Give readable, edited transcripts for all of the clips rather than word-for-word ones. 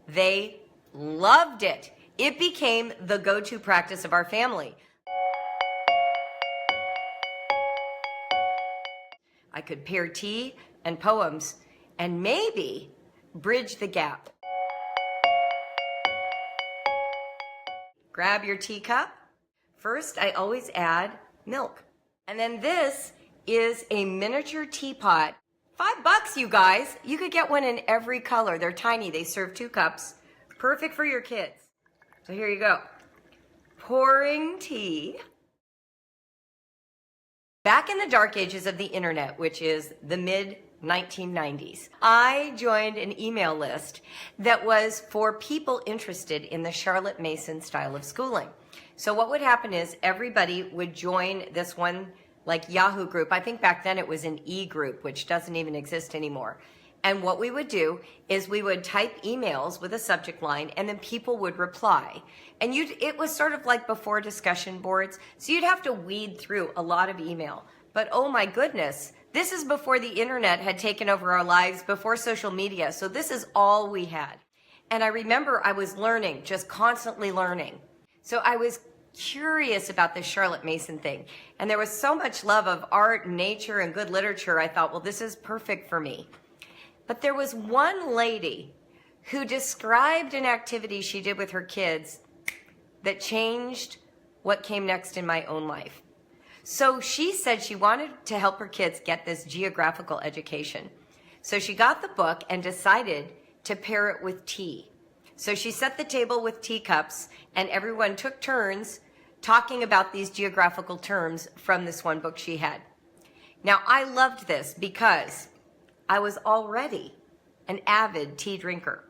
They loved it. It became the go-to practice of our family. I could pair tea and poems and maybe bridge the gap. Grab your teacup. First, I always add milk. And then this is a miniature teapot. $5, you guys. You could get one in every color. They're tiny. They serve 2 cups. Perfect for your kids. So here you go. Pouring tea. Back in the dark ages of the internet, which is the mid-1990s, I joined an email list that was for people interested in the Charlotte Mason style of schooling. So what would happen is everybody would join this one like Yahoo group. I think back then it was an e-group, which doesn't even exist anymore. And what we would do is we would type emails with a subject line and then people would reply. And it was sort of like before discussion boards. So you'd have to weed through a lot of email. But oh my goodness, this is before the internet had taken over our lives, before social media. So this is all we had. And I remember I was learning, just constantly learning. So I was curious about this Charlotte Mason thing. And there was so much love of art, nature, and good literature. I thought, well, this is perfect for me. But there was one lady who described an activity she did with her kids that changed what came next in my own life. So she said she wanted to help her kids get this geographical education. So she got the book and decided to pair it with tea. So she set the table with teacups and everyone took turns talking about these geographical terms from this one book she had. Now, I loved this because I was already an avid tea drinker.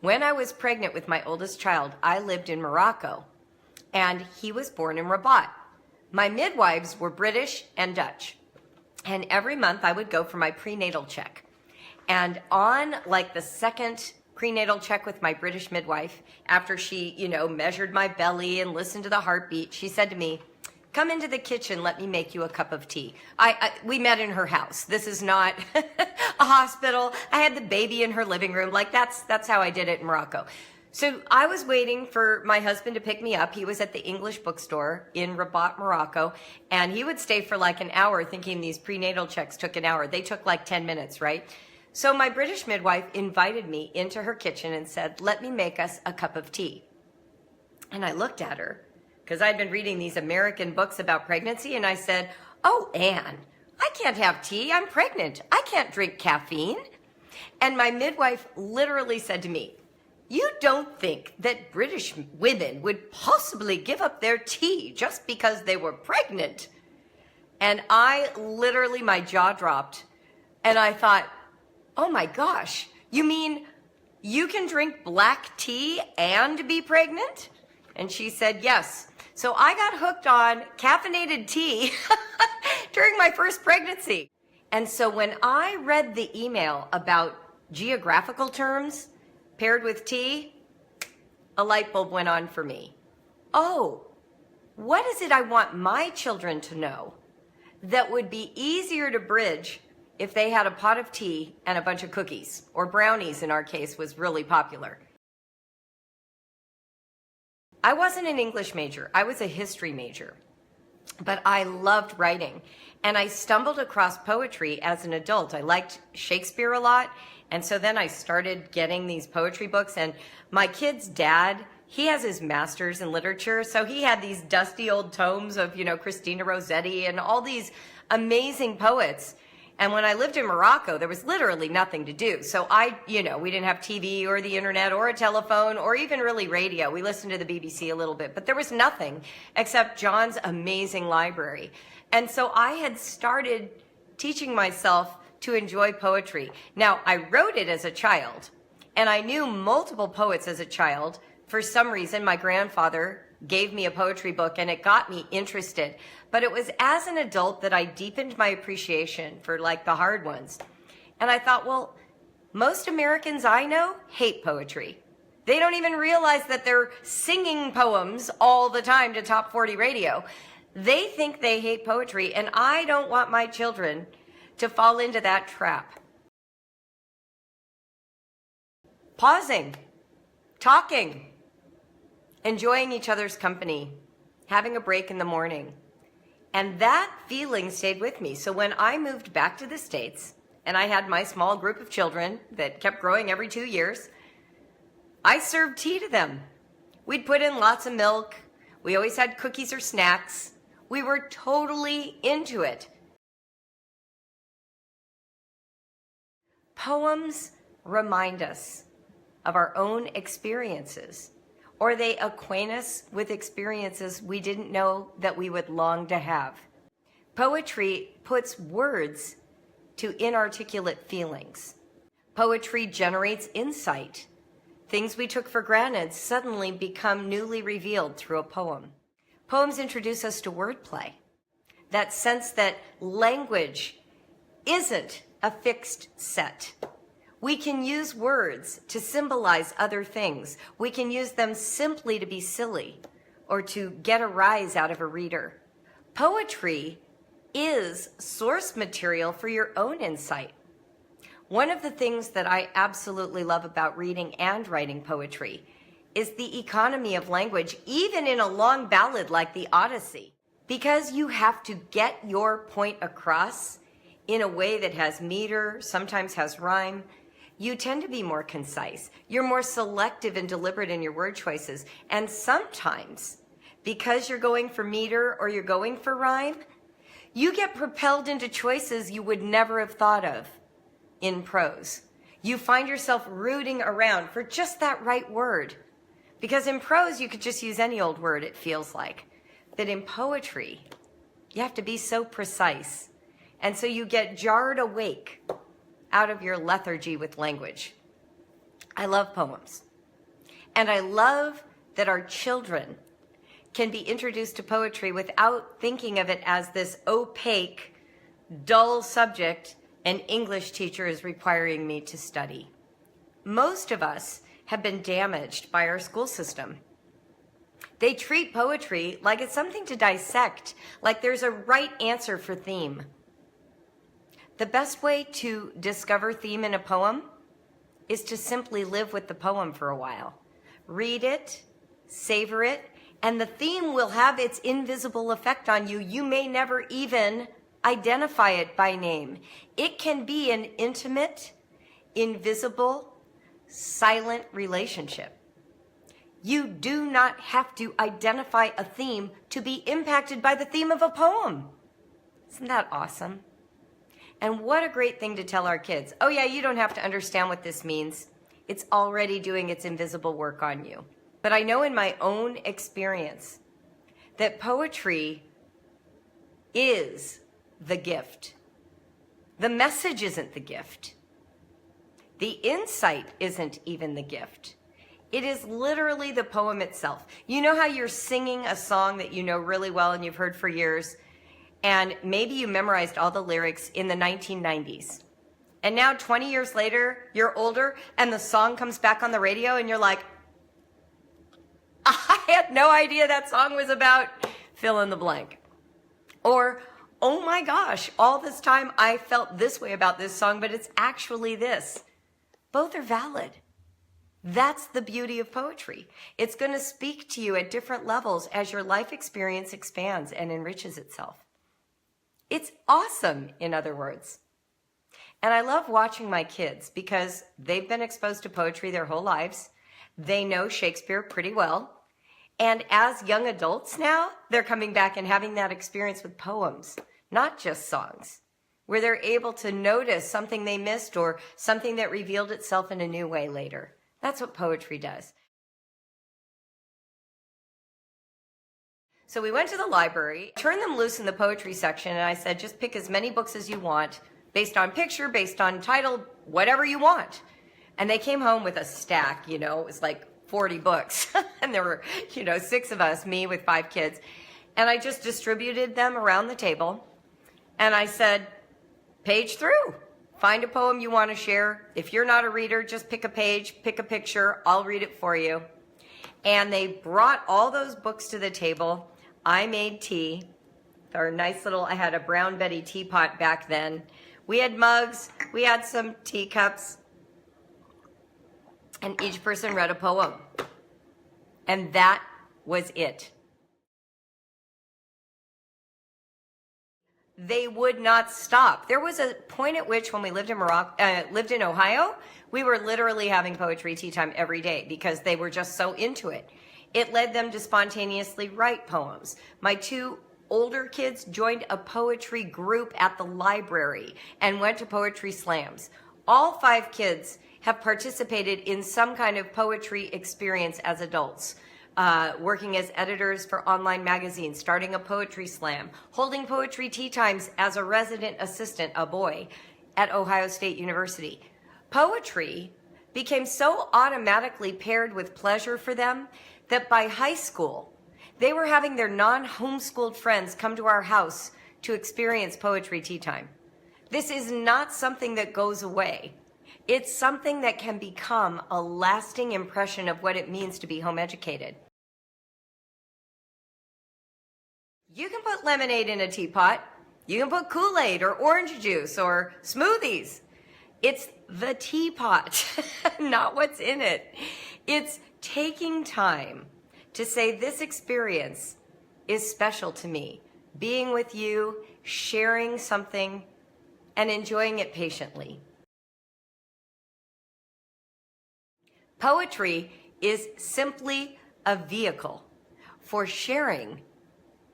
When I was pregnant with my oldest child, I lived in Morocco, and he was born in Rabat. My midwives were British and Dutch, and every month I would go for my prenatal check. And on like the second prenatal check with my British midwife, after she, measured my belly and listened to the heartbeat, she said to me, "Come into the kitchen, let me make you a cup of tea." We met in her house. This is not a hospital. I had the baby in her living room. Like that's how I did it in Morocco. So I was waiting for my husband to pick me up. He was at the English bookstore in Rabat, Morocco, and he would stay for like an hour thinking these prenatal checks took an hour. They took like 10 minutes, right? So my British midwife invited me into her kitchen and said, "Let me make us a cup of tea." And I looked at her, because I'd been reading these American books about pregnancy, and I said, "Oh, Anne, I can't have tea. I'm pregnant. I can't drink caffeine." And my midwife literally said to me, "You don't think that British women would possibly give up their tea just because they were pregnant?" And I literally, my jaw dropped, and I thought, oh my gosh, you mean you can drink black tea and be pregnant? And she said, yes. So I got hooked on caffeinated tea during my first pregnancy. And so when I read the email about geographical terms paired with tea, a light bulb went on for me. Oh, what is it I want my children to know that would be easier to bridge if they had a pot of tea and a bunch of cookies, or brownies in our case was really popular. I wasn't an English major, I was a history major, but I loved writing. And I stumbled across poetry as an adult. I liked Shakespeare a lot, and so then I started getting these poetry books, and my kid's dad, he has his master's in literature, so he had these dusty old tomes of, Christina Rossetti and all these amazing poets. And when I lived in Morocco, there was literally nothing to do. So we didn't have TV or the internet or a telephone or even really radio. We listened to the BBC a little bit, but there was nothing except John's amazing library. And so I had started teaching myself to enjoy poetry. Now, I wrote it as a child, and I knew multiple poets as a child. For some reason, my grandfather gave me a poetry book and it got me interested. But it was as an adult that I deepened my appreciation for like the hard ones. And I thought, well, most Americans I know hate poetry. They don't even realize that they're singing poems all the time to top 40 radio. They think they hate poetry, and I don't want my children to fall into that trap. pausing, talking, enjoying each other's company, having a break in the morning. And that feeling stayed with me. So when I moved back to the States and I had my small group of children that kept growing every 2 years, I served tea to them. We'd put in lots of milk. We always had cookies or snacks. We were totally into it. Poems remind us of our own experiences, or they acquaint us with experiences we didn't know that we would long to have. Poetry puts words to inarticulate feelings. Poetry generates insight. Things we took for granted suddenly become newly revealed through a poem. Poems introduce us to wordplay, that sense that language isn't a fixed set. We can use words to symbolize other things. We can use them simply to be silly or to get a rise out of a reader. Poetry is source material for your own insight. One of the things that I absolutely love about reading and writing poetry is the economy of language, even in a long ballad like the Odyssey, because you have to get your point across in a way that has meter, sometimes has rhyme. You tend to be more concise. You're more selective and deliberate in your word choices. And sometimes, because you're going for meter or you're going for rhyme, you get propelled into choices you would never have thought of in prose. You find yourself rooting around for just that right word. Because in prose, you could just use any old word, it feels like. But in poetry, you have to be so precise. And so you get jarred awake out of your lethargy with language. I love poems. And I love that our children can be introduced to poetry without thinking of it as this opaque, dull subject an English teacher is requiring me to study. Most of us have been damaged by our school system. They treat poetry like it's something to dissect, like there's a right answer for theme. The best way to discover theme in a poem is to simply live with the poem for a while. Read it, savor it, and the theme will have its invisible effect on you. You may never even identify it by name. It can be an intimate, invisible, silent relationship. You do not have to identify a theme to be impacted by the theme of a poem. Isn't that awesome? And what a great thing to tell our kids. Oh yeah, you don't have to understand what this means. It's already doing its invisible work on you. But I know in my own experience that poetry is the gift. The message isn't the gift. The insight isn't even the gift. It is literally the poem itself. You know how you're singing a song that you know really well and you've heard for years, and maybe you memorized all the lyrics in the 1990s. And now 20 years later, you're older and the song comes back on the radio and you're like, I had no idea that song was about fill in the blank. Or, oh my gosh, all this time I felt this way about this song, but it's actually this. Both are valid. That's the beauty of poetry. It's going to speak to you at different levels as your life experience expands and enriches itself. It's awesome, in other words. And I love watching my kids because they've been exposed to poetry their whole lives. They know Shakespeare pretty well. And as young adults now, they're coming back and having that experience with poems, not just songs, where they're able to notice something they missed or something that revealed itself in a new way later. That's what poetry does. So we went to the library, turned them loose in the poetry section, and I said, just pick as many books as you want, based on picture, based on title, whatever you want. And they came home with a stack, it was like 40 books. And there were, 6 of us, me with 5 kids. And I just distributed them around the table. And I said, page through. Find a poem you want to share. If you're not a reader, just pick a page, pick a picture. I'll read it for you. And they brought all those books to the table. I made tea. Our nice little, I had a Brown Betty teapot back then. We had mugs. We had some teacups. and each person read a poem. And that was it. They would not stop. There was a point at which when we lived in Ohio, we were literally having poetry tea time every day because they were just so into it. It led them to spontaneously write poems. My two older kids joined a poetry group at the library and went to poetry slams. All 5 kids have participated in some kind of poetry experience as adults. Working as editors for online magazines, starting a poetry slam, holding poetry tea times as a resident assistant, a boy, at Ohio State University. Poetry became so automatically paired with pleasure for them that by high school, they were having their non-homeschooled friends come to our house to experience poetry tea time. This is not something that goes away. It's something that can become a lasting impression of what it means to be home educated. You can put lemonade in a teapot. You can put Kool-Aid or orange juice or smoothies. It's the teapot, not what's in it. It's taking time to say this experience is special to me. Being with you, sharing something, and enjoying it patiently. Poetry is simply a vehicle for sharing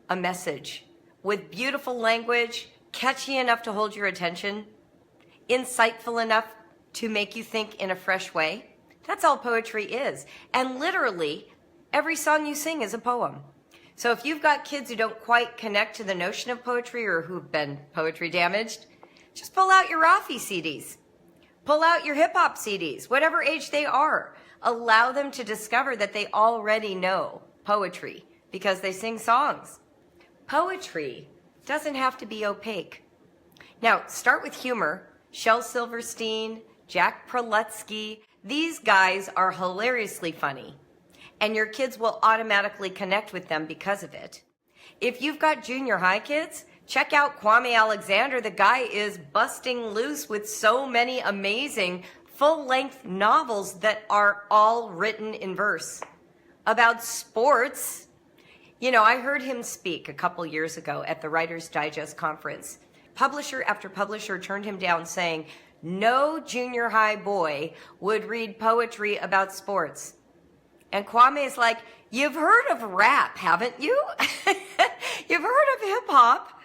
a message with beautiful language, catchy enough to hold your attention, insightful enough to make you think in a fresh way. That's all poetry is. And literally, every song you sing is a poem. So if you've got kids who don't quite connect to the notion of poetry or who've been poetry damaged, just pull out your Rafi CDs. Pull out your hip hop CDs, whatever age they are. Allow them to discover that they already know poetry because they sing songs. Poetry doesn't have to be opaque. Now, start with humor. Shel Silverstein, Jack Prelutsky, these guys are hilariously funny, and your kids will automatically connect with them because of it. If you've got junior high kids, check out Kwame Alexander. The guy is busting loose with so many amazing full-length novels that are all written in verse. About sports, I heard him speak a couple years ago at the Writer's Digest conference. Publisher after publisher turned him down saying, no junior high boy would read poetry about sports. And Kwame is like, you've heard of rap, haven't you? You've heard of hip hop.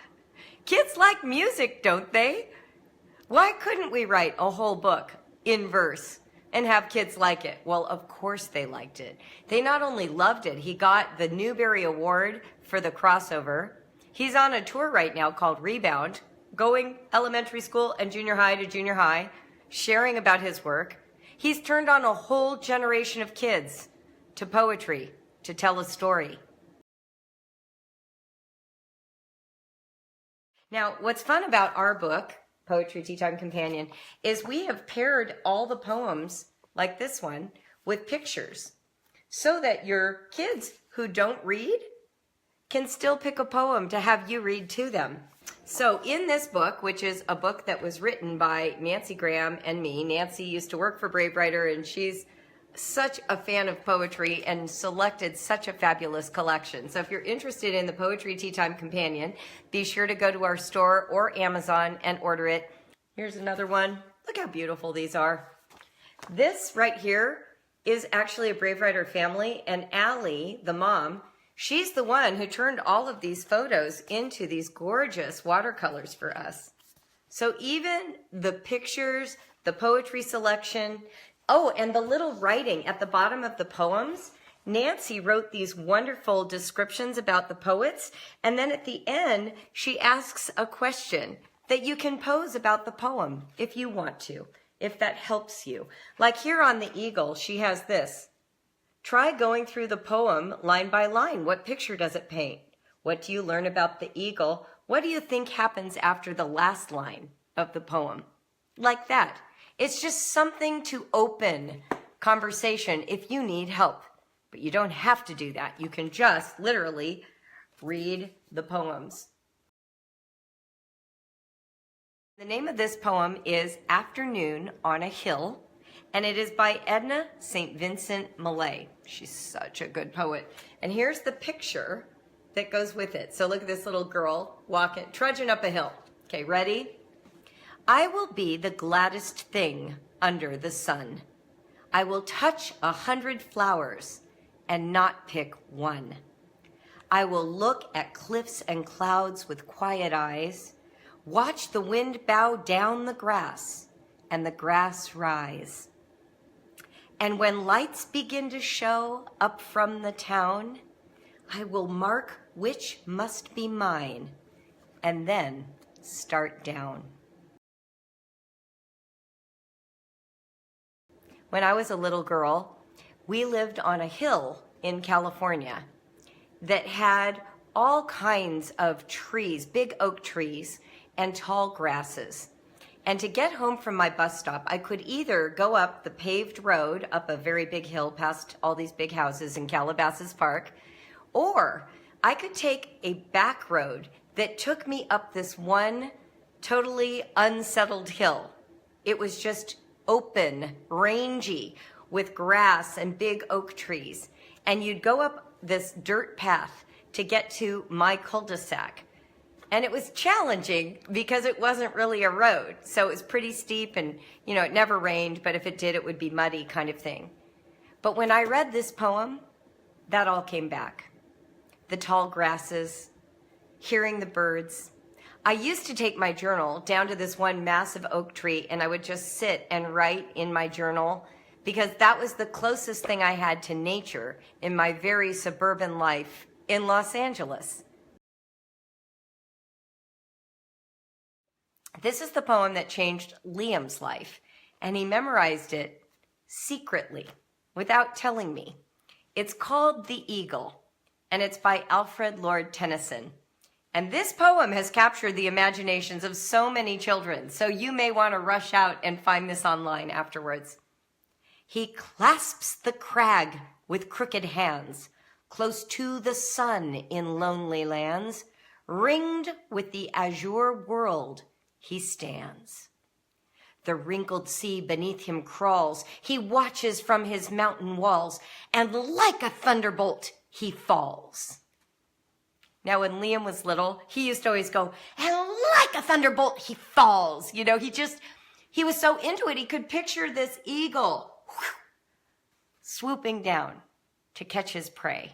Kids like music, don't they? Why couldn't we write a whole book in verse and have kids like it? Well, of course they liked it. They not only loved it, he got the Newbery Award for the crossover. He's on a tour right now called Rebound, going elementary school and junior high to junior high, sharing about his work. He's turned on a whole generation of kids to poetry, to tell a story. Now, what's fun about our book, Poetry Teatime Companion, is we have paired all the poems, like this one, with pictures, so that your kids who don't read can still pick a poem to have you read to them. So in this book, which is a book that was written by Nancy Graham and me, Nancy used to work for Brave Writer, and she's such a fan of poetry and selected such a fabulous collection. So if you're interested in the Poetry Teatime Companion, be sure to go to our store or Amazon and order it. Here's another one. Look how beautiful these are. This right here is actually a Brave Writer family, and Allie, the mom, she's the one who turned all of these photos into these gorgeous watercolors for us. So even the pictures, the poetry selection, oh, and the little writing at the bottom of the poems, Nancy wrote these wonderful descriptions about the poets, and then at the end, she asks a question that you can pose about the poem if you want to, if that helps you. Like here on the eagle, she has this. Try going through the poem line by line. What picture does it paint? What do you learn about the eagle? What do you think happens after the last line of the poem? Like that. It's just something to open conversation if you need help. But you don't have to do that. You can just literally read the poems. The name of this poem is Afternoon on a Hill, and it is by Edna St. Vincent Millay. She's such a good poet. And here's the picture that goes with it. So look at this little girl trudging up a hill. Okay, ready? I will be the gladdest thing under the sun. I will touch 100 flowers and not pick one. I will look at cliffs and clouds with quiet eyes, watch the wind bow down the grass and the grass rise. And when lights begin to show up from the town, I will mark which must be mine and then start down. When I was a little girl, we lived on a hill in California that had all kinds of trees, big oak trees and tall grasses. And to get home from my bus stop, I could either go up the paved road, up a very big hill past all these big houses in Calabasas Park, or I could take a back road that took me up this one totally unsettled hill. It was just open, rangy, with grass and big oak trees. And you'd go up this dirt path to get to my cul-de-sac. And it was challenging because it wasn't really a road. So it was pretty steep and, it never rained, but if it did, it would be muddy kind of thing. But when I read this poem, that all came back. The tall grasses, hearing the birds. I used to take my journal down to this one massive oak tree, and I would just sit and write in my journal because that was the closest thing I had to nature in my very suburban life in Los Angeles. This is the poem that changed Liam's life, and he memorized it secretly without telling me. It's called The Eagle, and it's by Alfred Lord Tennyson. And this poem has captured the imaginations of so many children, so you may want to rush out and find this online afterwards. He clasps the crag with crooked hands, close to the sun in lonely lands, ringed with the azure world he stands. The wrinkled sea beneath him crawls, he watches from his mountain walls, and like a thunderbolt he falls. Now, when Liam was little, he used to always go, and like a thunderbolt, he falls. He was so into it, he could picture this eagle swooping down to catch his prey.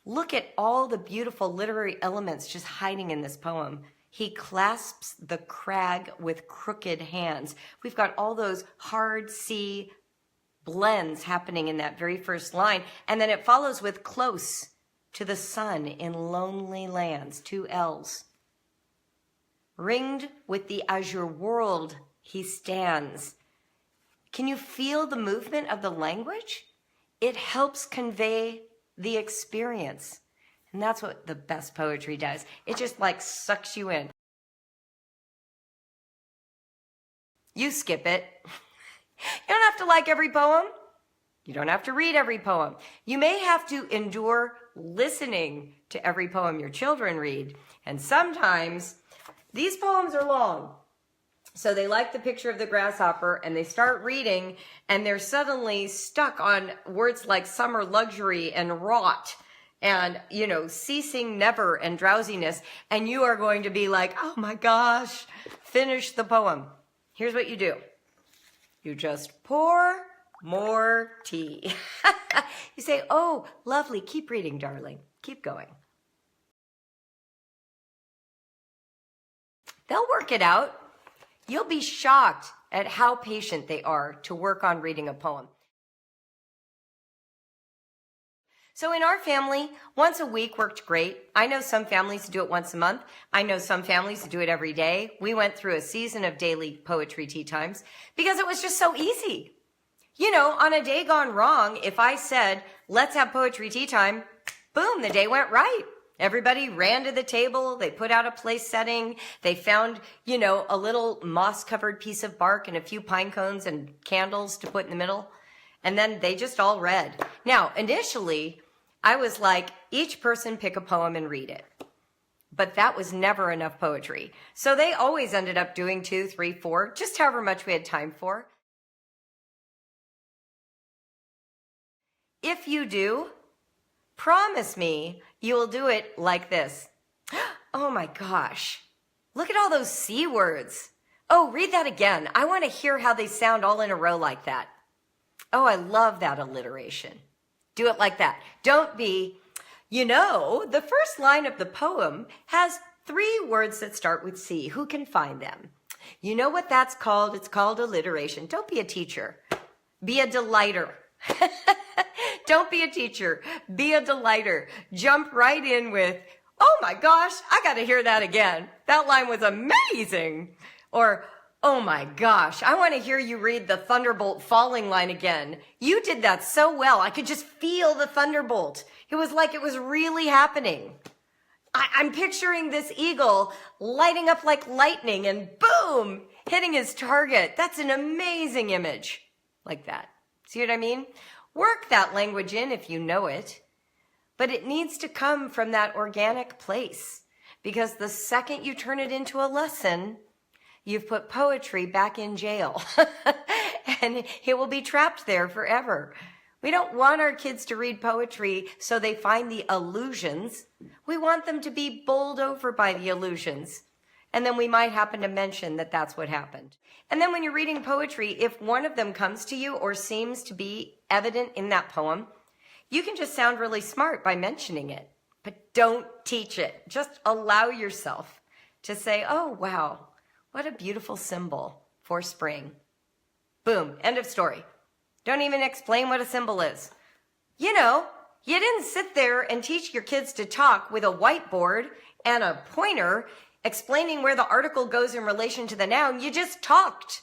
Look at all the beautiful literary elements just hiding in this poem. He clasps the crag with crooked hands. We've got all those hard C blends happening in that very first line. And then it follows with close to the sun in lonely lands, 2 L's. Ringed with the azure world he stands. Can you feel the movement of the language? It helps convey the experience. And that's what the best poetry does. It just sucks you in. You skip it. You don't have to like every poem. You don't have to read every poem. You may have to endure listening to every poem your children read. And sometimes these poems are long. So they like the picture of the grasshopper and they start reading and they're suddenly stuck on words like summer luxury and rot and, ceasing never and drowsiness. And you are going to be like, oh my gosh, finish the poem. Here's what you do. You just pour more tea. You say, oh, lovely. Keep reading, darling. Keep going. They'll work it out. You'll be shocked at how patient they are to work on reading a poem. So in our family, once a week worked great. I know some families do it once a month. I know some families do it every day. We went through a season of daily poetry tea times because it was just so easy. On a day gone wrong, if I said, let's have poetry tea time, boom, the day went right. Everybody ran to the table. They put out a place setting. They found, a little moss-covered piece of bark and a few pine cones and candles to put in the middle. And then they just all read. Now, initially, I was like, each person pick a poem and read it. But that was never enough poetry. So they always ended up doing 2, 3, 4, just however much we had time for. If you do, promise me you will do it like this. Oh my gosh. Look at all those C words. Oh, read that again. I want to hear how they sound all in a row like that. Oh, I love that alliteration. Do it like that. Don't be, the first line of the poem has 3 words that start with C. Who can find them? You know what that's called? It's called alliteration. Don't be a teacher. Be a delighter. Don't be a teacher. Be a delighter. Jump right in with, oh my gosh, I got to hear that again. That line was amazing. Or, oh my gosh, I want to hear you read the thunderbolt falling line again. You did that so well. I could just feel the thunderbolt. It was like it was really happening. I'm picturing this eagle lighting up like lightning and boom, hitting his target. That's an amazing image. Like that. See what I mean? Work that language in if you know it. But it needs to come from that organic place. Because the second you turn it into a lesson, you've put poetry back in jail. And it will be trapped there forever. We don't want our kids to read poetry so they find the illusions. We want them to be bowled over by the illusions. And then we might happen to mention that that's what happened. And then when you're reading poetry, if one of them comes to you or seems to be evident in that poem, you can just sound really smart by mentioning it. But don't teach it. Just allow yourself to say, oh, wow, what a beautiful symbol for spring. Boom, end of story. Don't even explain what a symbol is. You didn't sit there and teach your kids to talk with a whiteboard and a pointer explaining where the article goes in relation to the noun. You just talked.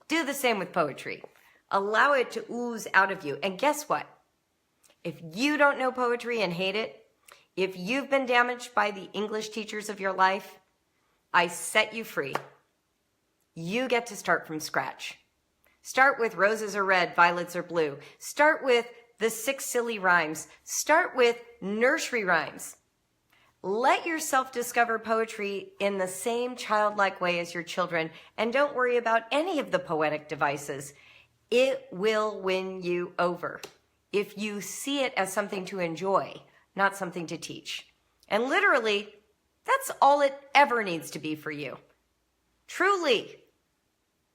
Do the same with poetry. Allow it to ooze out of you. And guess what? If you don't know poetry and hate it, if you've been damaged by the English teachers of your life, I set you free. You get to start from scratch. Start with roses are red, violets are blue. Start with the 6 silly rhymes. Start with nursery rhymes. Let yourself discover poetry in the same childlike way as your children, and don't worry about any of the poetic devices. It will win you over if you see it as something to enjoy, not something to teach. And literally, that's all it ever needs to be for you. Truly.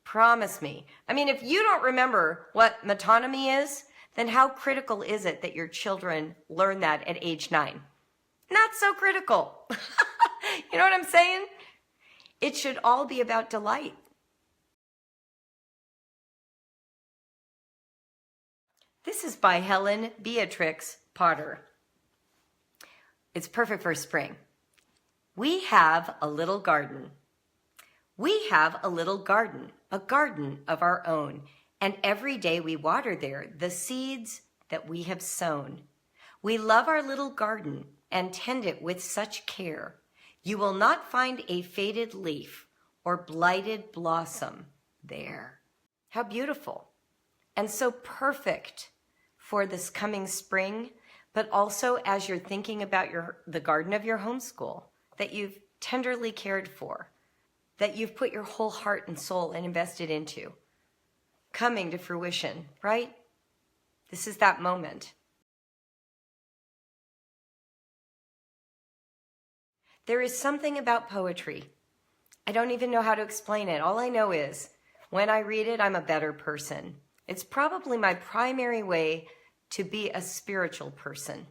Promise me. I mean, if you don't remember what metonymy is, then how critical is it that your children learn that at age 9? Not so critical. You know what I'm saying? It should all be about delight. This is by Helen Beatrix Potter. It's perfect for spring. We have a little garden. We have a little garden, a garden of our own, and every day we water there the seeds that we have sown. We love our little garden and tend it with such care. You will not find a faded leaf or blighted blossom there. How beautiful, and so perfect for this coming spring, but also as you're thinking about the garden of your homeschool that you've tenderly cared for, that you've put your whole heart and soul and invested into, coming to fruition, right? This is that moment. There is something about poetry. I don't even know how to explain it. All I know is when I read it, I'm a better person. It's probably my primary way to be a spiritual person.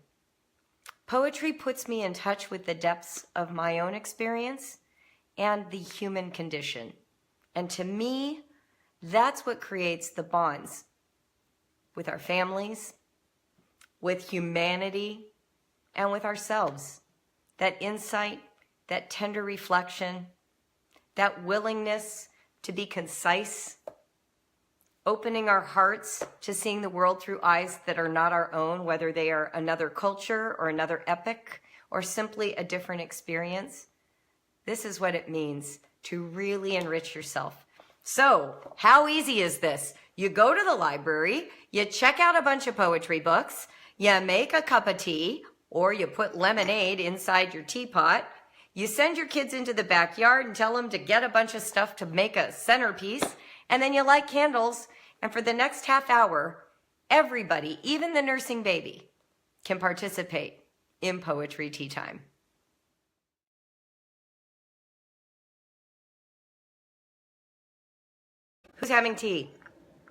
Poetry puts me in touch with the depths of my own experience and the human condition. And to me, that's what creates the bonds with our families, with humanity, and with ourselves. That insight, that tender reflection, that willingness to be concise, opening our hearts to seeing the world through eyes that are not our own, whether they are another culture or another epoch or simply a different experience. This is what it means to really enrich yourself. So, how easy is this? You go to the library, you check out a bunch of poetry books, you make a cup of tea, or you put lemonade inside your teapot, You send your kids into the backyard and tell them to get a bunch of stuff to make a centerpiece, and then you light candles, and for the next half hour, everybody, even the nursing baby, can participate in Poetry Tea Time. Who's having tea?